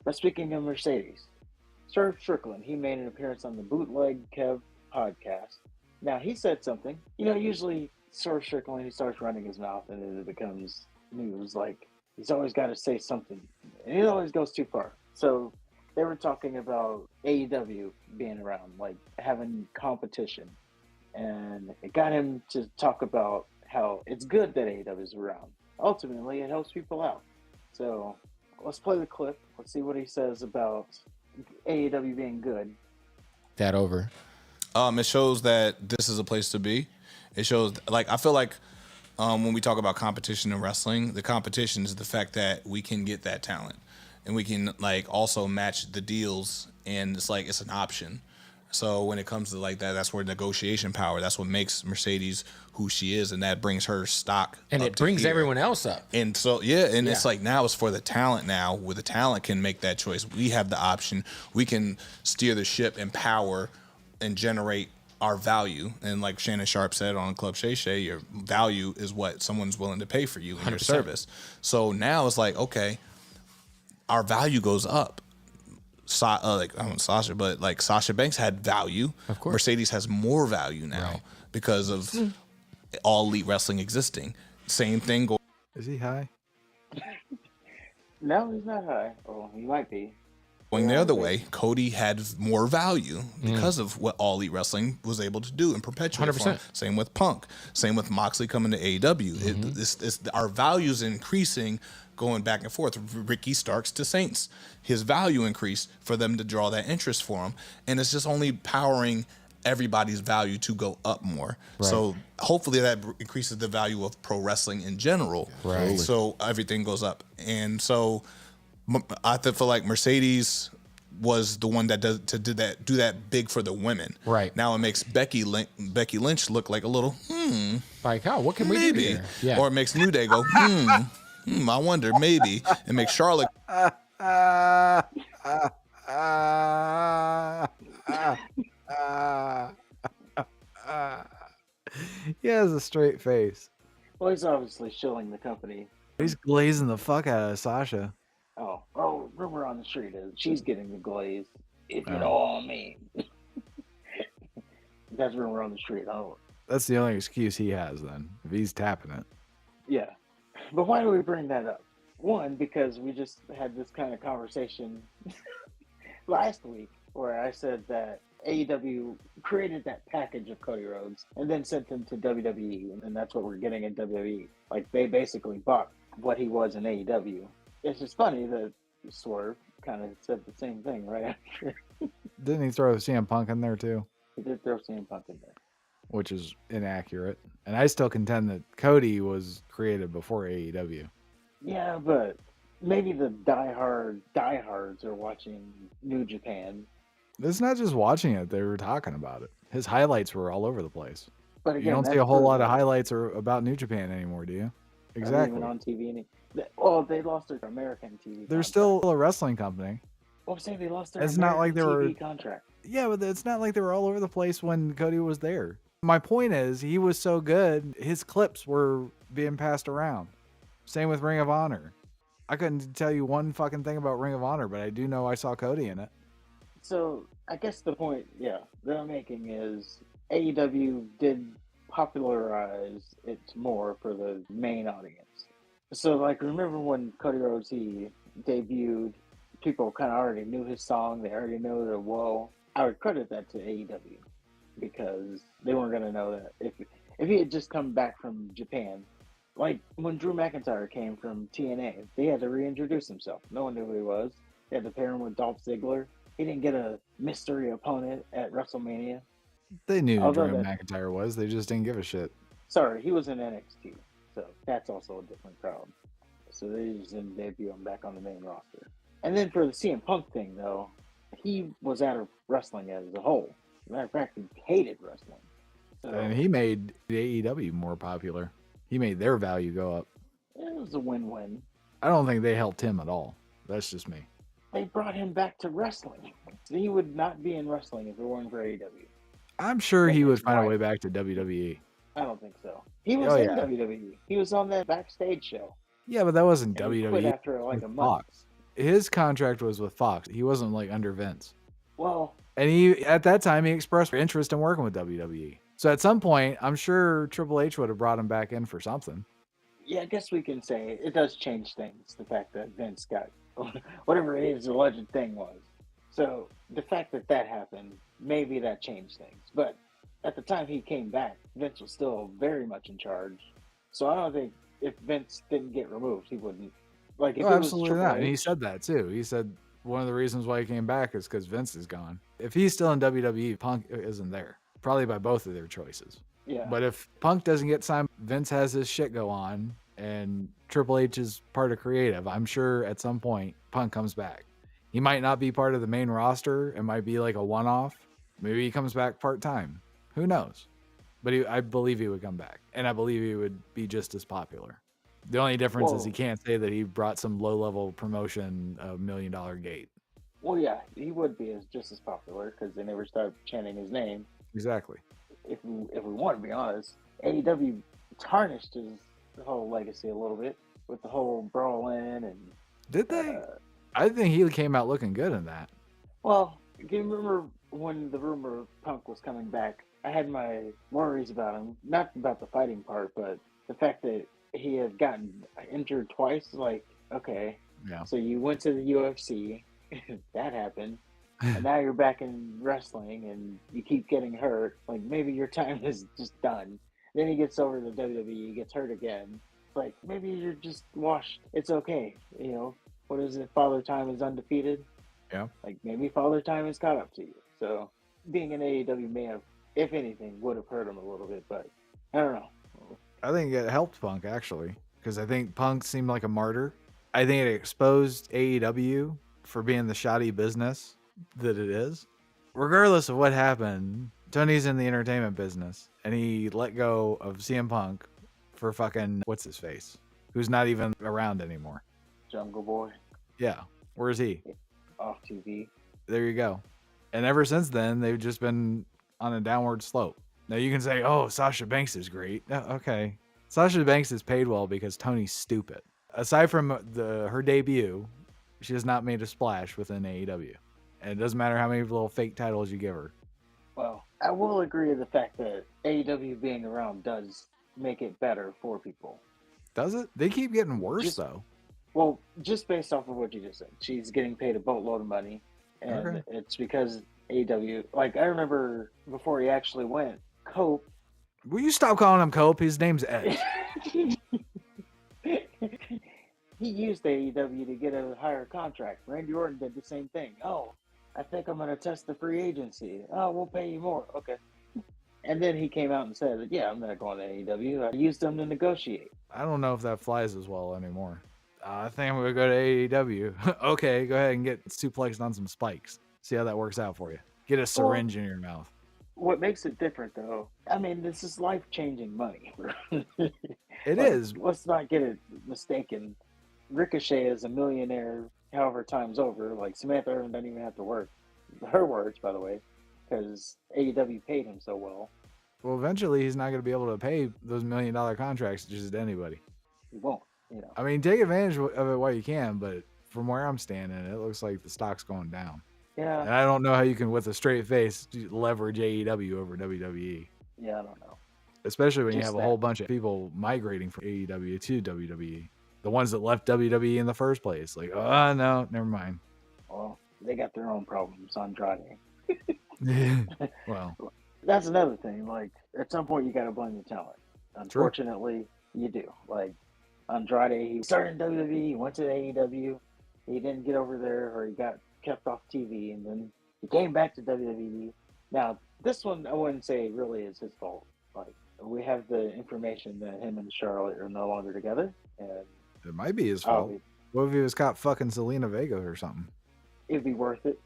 But speaking of Mercedes, Strickland, he made an appearance on the Bootleg Kev podcast. Now, he said something. Usually Strickland, he starts running his mouth and then it becomes news. Like, he's always got to say something. And it always goes too far. So they were talking about AEW being around, like having competition. And it got him to talk about how it's good that AEW is around. Ultimately, it helps people out. So let's play the clip. Let's see what he says about AEW being good. That over. It shows that this is a place to be. It shows, like, I feel like when we talk about competition in wrestling, the competition is the fact that we can get that talent and we can like also match the deals, and it's like it's an option. So when it comes to like that, that's where negotiation power, that's what makes Mercedes who she is, and that brings her stock and up it brings here. Everyone else up. And so it's like now it's for the talent now, where the talent can make that choice. We have the option. We can steer the ship in power and generate our value. And like Shannon Sharp said on Club Shay Shay, your value is what someone's willing to pay for you in 100%. Your service. So now it's like, okay, our value goes up. I don't know Sasha, but like Sasha Banks had value. Of course. Mercedes has more value now because of All Elite Wrestling existing. Same thing. Is he high? No, he's not high. Oh, he might be. Going the other way, Cody had more value because of what All Elite Wrestling was able to do and perpetuate. 100%. Same with Punk. Same with Moxley coming to AEW. Our value's increasing, going back and forth. Ricky Starks to Saints. His value increased for them to draw that interest for him. And it's just only powering everybody's value to go up more. Right. So hopefully that increases the value of pro wrestling in general. Right. So everything goes up. And so I feel like Mercedes was the one that do that big for the women. Right. Now it makes Becky Lynch look like a little like, oh, what can we do here? Yeah. Or it makes New Day go I wonder, maybe. It makes Charlotte he has a straight face. Well, he's obviously shilling the company. He's glazing the fuck out of Sasha. Oh, rumor on the street is she's getting the glaze, if you know what I mean. That's rumor on the street. Oh, that's the only excuse he has then, if he's tapping it. Yeah. But why do we bring that up? One, because we just had this kind of conversation last week where I said that AEW created that package of Cody Rhodes and then sent him to WWE, and that's what we're getting in WWE. Like, they basically bought what he was in AEW. It's just funny that Swerve kind of said the same thing right after. Didn't he throw CM Punk in there too? He did throw CM Punk in there. Which is inaccurate. And I still contend that Cody was created before AEW. Yeah, but maybe the diehards are watching New Japan. It's not just watching it, they were talking about it. His highlights were all over the place. But again, you don't see a whole lot of highlights about New Japan anymore, do you? Exactly. Even on TV. Well, they lost their American TV They're contract. still a wrestling company. Well, I'm saying they lost their It's American not like they TV were contract. Yeah, but it's not like they were all over the place when Cody was there. My point is, he was so good, his clips were being passed around. Same with Ring of Honor. I couldn't tell you one fucking thing about Ring of Honor, but I do know I saw Cody in it. So, I guess the point, that I'm making is AEW did popularize it more for the main audience. So, like, remember when Cody Rhodes, he debuted, people kind of already knew his song, they already knew the whoa. I would credit that to AEW because they weren't going to know that. If he had just come back from Japan, like when Drew McIntyre came from TNA, they had to reintroduce himself. No one knew who he was. They had to pair him with Dolph Ziggler. He didn't get a mystery opponent at WrestleMania. They knew who Drew McIntyre was. They just didn't give a shit. Sorry, he was in NXT. So that's also a different crowd. So they just didn't debut him back on the main roster. And then for the CM Punk thing, though, he was out of wrestling as a whole. As a matter of fact, he hated wrestling. So, and he made AEW more popular. He made their value go up. It was a win-win. I don't think they helped him at all. That's just me. They brought him back to wrestling. He would not be in wrestling if it weren't for AEW. I'm sure he would find a way back to WWE. I don't think so. He was in WWE. He was on that backstage show. Yeah, but that wasn't And he WWE. quit after like a month. his contract was with Fox. He wasn't like under Vince. Well, And he, at that time, he expressed interest in working with WWE. So at some point, I'm sure Triple H would have brought him back in for something. yeah, I guess we can say it does change things. The fact that Vince got whatever his alleged thing was. So the fact that that happened, maybe that changed things. But at the time he came back, Vince was still very much in charge. So I don't think if Vince didn't get removed, he wouldn't. Like if Oh, it was absolutely Triple not. And he H, said that too. He said one of the reasons why he came back is because Vince is gone. If he's still in WWE, Punk isn't there. Probably by both of their choices. yeah. But if Punk doesn't get signed, Vince has his shit go on, and Triple H is part of creative. I'm sure at some point Punk comes back. He might not be part of the main roster. It might be like a one-off. Maybe he comes back part-time. Who knows? But I believe he would come back, and I believe he would be just as popular. The only difference is he can't say that he brought some low-level promotion $1 million gate. Well, yeah, he would be just as popular because they never started chanting his name. Exactly. If we want to be honest, AEW tarnished his whole legacy a little bit with the whole brawling and. Did they? I think he came out looking good in that. Well, do you remember when the rumor of Punk was coming back? I had my worries about him, not about the fighting part, but the fact that he had gotten injured twice. Like, okay, Yeah. so you went to the UFC, that happened, and now you're back in wrestling, and you keep getting hurt. Like maybe your time is just done. Then he gets over to WWE, gets hurt again. Like maybe you're just washed. It's okay, you know. What is it? Father Time is undefeated. Yeah. Like maybe Father Time has caught up to you. So being in AEW may have, if anything, would have hurt him a little bit. But I don't know. I think it helped Punk actually, because I think Punk seemed like a martyr. I think it exposed AEW for being the shoddy business that it is. Regardless of what happened, Tony's in the entertainment business, and he let go of CM Punk for fucking what's his face, who's not even around anymore. Jungle Boy Yeah, where's he? off TV. There you go. And ever since then, they've just been on a downward slope. Now you can say, "Oh, Sasha Banks is great." Okay, Sasha Banks is paid well because Tony's stupid. Aside from her debut, she has not made a splash within AEW, and it doesn't matter how many little fake titles you give her. Well, I will agree with the fact that AEW being around does make it better for people. Does it? They keep getting worse Just- though. Well, just based off of what you just said, she's getting paid a boatload of money, and Okay. it's because AEW. Like I remember before he actually went, Cope. Will you stop calling him Cope? His name's Edge. He used AEW to get a higher contract. Randy Orton did the same thing. Oh, I think I'm going to test the free agency. Oh, we'll pay you more. Okay. And then he came out and said, yeah, I'm not going to AEW. I used them to negotiate. I don't know if that flies as well anymore. I think I'm gonna go to AEW. Okay, go ahead and get suplexed on some spikes. See how that works out for you. Get a syringe in your mouth. What makes it different, though, I mean, this is life-changing money. It is. Let's not get it mistaken. Ricochet is a millionaire however times over. Like, Samantha Irvin doesn't even have to work. Her words, by the way, because AEW paid him so well. Well, eventually he's not going to be able to pay those $1 million contracts just to anybody. He won't, you know. I mean, take advantage of it while you can, but from where I'm standing, it looks like the stock's going down. Yeah. And I don't know how you can, with a straight face, leverage AEW over WWE. Yeah, I don't know. Especially when you Just have a that. whole bunch of people migrating from AEW to WWE. The ones that left WWE in the first place. Like, oh, no, never mind. Well, they got their own problems, Andrade. Well, That's another thing. Like, at some point, you got to blame the talent. Unfortunately, you do. Like, Andrade, he started in WWE, he went to AEW, he didn't get over there, or he got kept off TV, and then he came back to WWE. Now, this one, I wouldn't say really is his fault. Like, we have the information that him and Charlotte are no longer together, and it might be his fault. What if he was caught fucking Selena Vega or something? it'd be worth it.